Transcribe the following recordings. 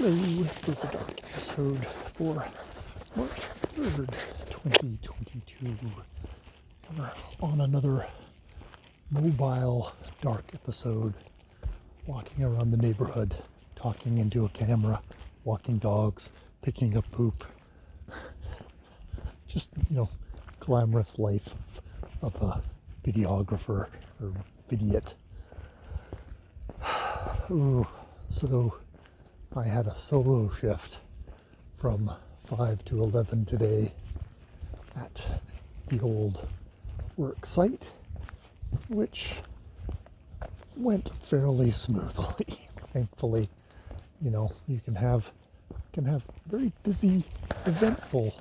Hello, this is a dark episode for March 3rd, 2022. We're on another mobile dark episode, walking around the neighborhood, talking into a camera, walking dogs, picking up poop. Just, glamorous life of a videographer or vidiot. Ooh, so I had a solo shift from 5 to 11 today at the old work site, which went fairly smoothly. Thankfully, you can have very busy, eventful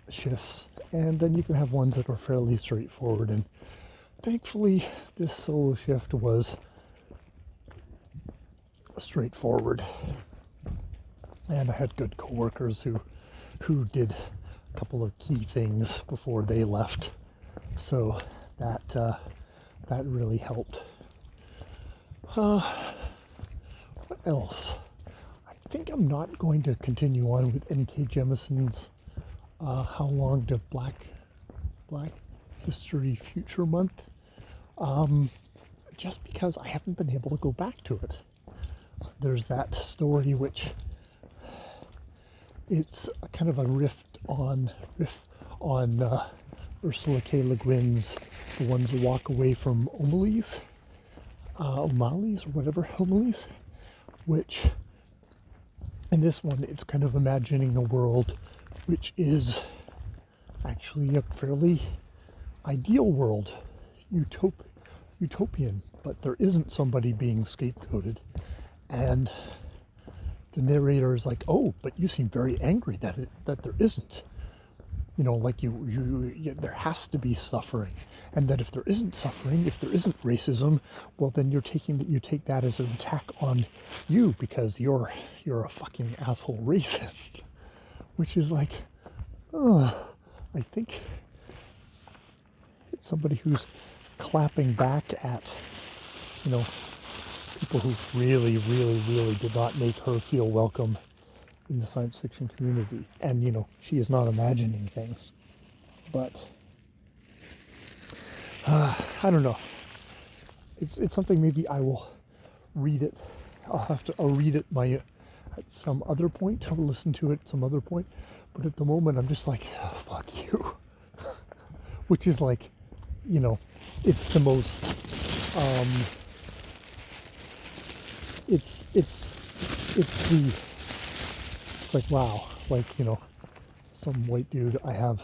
shifts, and then you can have ones that are fairly straightforward. And thankfully, this solo shift was straightforward, and I had good coworkers who did a couple of key things before they left, so that really helped. What else? I think I'm not going to continue on with N.K. Jemisin's How Long to Black History Future Month, just because I haven't been able to go back to it. There's that story which it's kind of a riff on Ursula K. Le Guin's The Ones That Walk Away from O'Malley's, or whatever, O'Malley's, which in this one it's kind of imagining a world which is actually a fairly ideal world, utopian, but there isn't somebody being scapegoated. And the narrator is like, "Oh, but you seem very angry that there isn't. Like there has to be suffering, and that if there isn't suffering, if there isn't racism, well, then you take that as an attack on you because you're a fucking asshole racist," which is like, I think it's somebody who's clapping back at, people who really, really, really did not make her feel welcome in the science fiction community. And, she is not imagining things. But, I don't know. It's something maybe I will read it. I'll read it at some other point, or listen to it at some other point. But at the moment, I'm just like, oh, fuck you. Which is like, it's the most, it's like, wow, like, some white dude, I have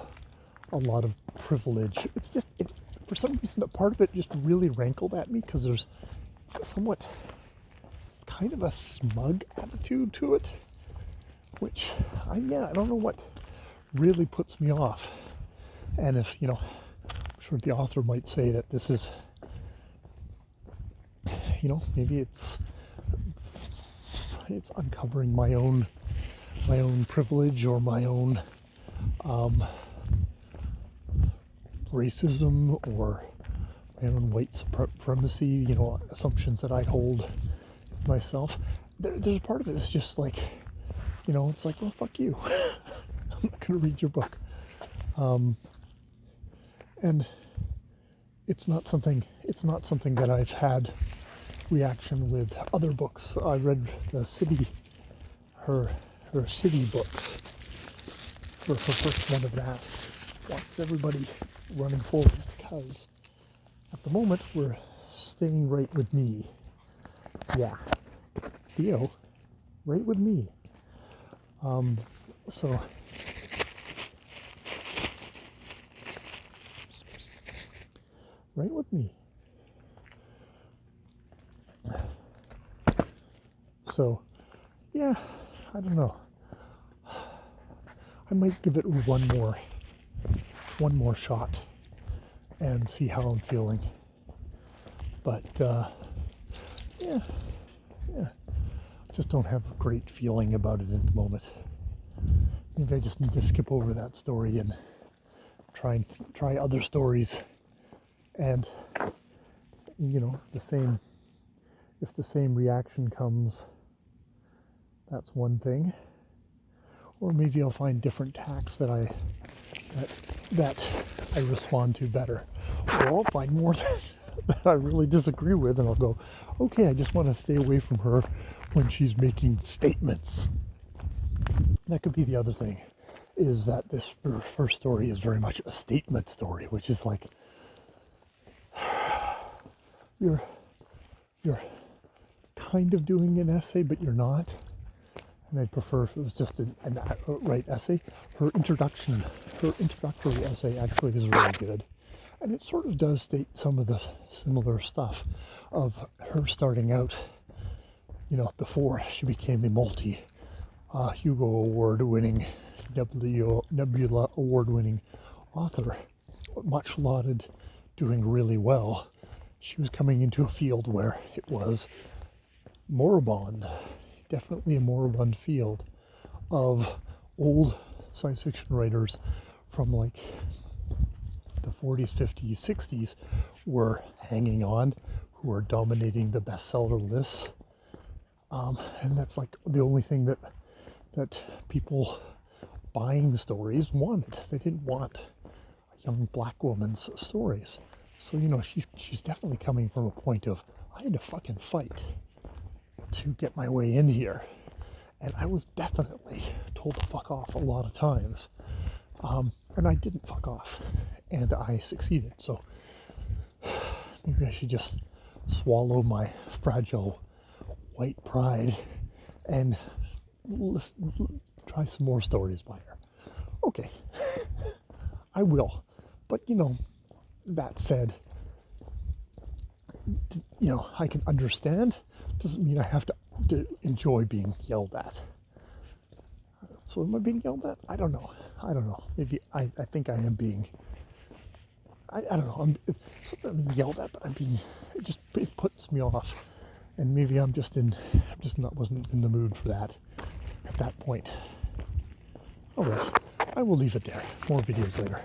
a lot of privilege. It's just, for some reason, a part of it just really rankled at me, because there's somewhat kind of a smug attitude to it, which, I don't know what really puts me off. And if, I'm sure the author might say that this is, maybe it's uncovering my own privilege, or my own racism, or my own white supremacy, assumptions that I hold myself. There's a part of it that's just like, it's like, well, fuck you. I'm not going to read your book. And it's not something that I've had reaction with other books. I read her city books for her first one of that. Wants everybody running forward, because at the moment we're staying right with me. Yeah, Theo, right with me. So right with me. So, yeah, I don't know. I might give it one more shot and see how I'm feeling. But, yeah, just don't have a great feeling about it at the moment. Maybe I just need to skip over that story and try other stories. And, the same if the same reaction comes, that's one thing. Or maybe I'll find different tacks that I respond to better. Or I'll find more that I really disagree with, and I'll go, okay, I just want to stay away from her when she's making statements. That could be the other thing, is that this first story is very much a statement story, which is like, you're kind of doing an essay, but you're not. And I'd prefer if it was just an outright essay. Her introductory essay actually is really good. And it sort of does state some of the similar stuff of her starting out, before she became a Hugo Award-winning, Nebula Award-winning author, much lauded, doing really well. She was coming into a field where it was moribund, definitely a moribund field of old science fiction writers from like the 40s, 50s, 60s were hanging on, who were dominating the bestseller lists. And that's like the only thing that people buying stories wanted. They didn't want a young black woman's stories. So, she's definitely coming from a point of, I had to fucking fight to get my way in here. And I was definitely told to fuck off a lot of times. And I didn't fuck off. And I succeeded. So maybe I should just swallow my fragile white pride and try some more stories by her. Okay. I will. But, that said, I can understand. Doesn't mean I have to enjoy being yelled at. So am I being yelled at? I don't know. Maybe I think I am being. I don't know. I'm being yelled at, but it puts me off. And maybe wasn't in the mood for that at that point. All right. I will leave it there. More videos later.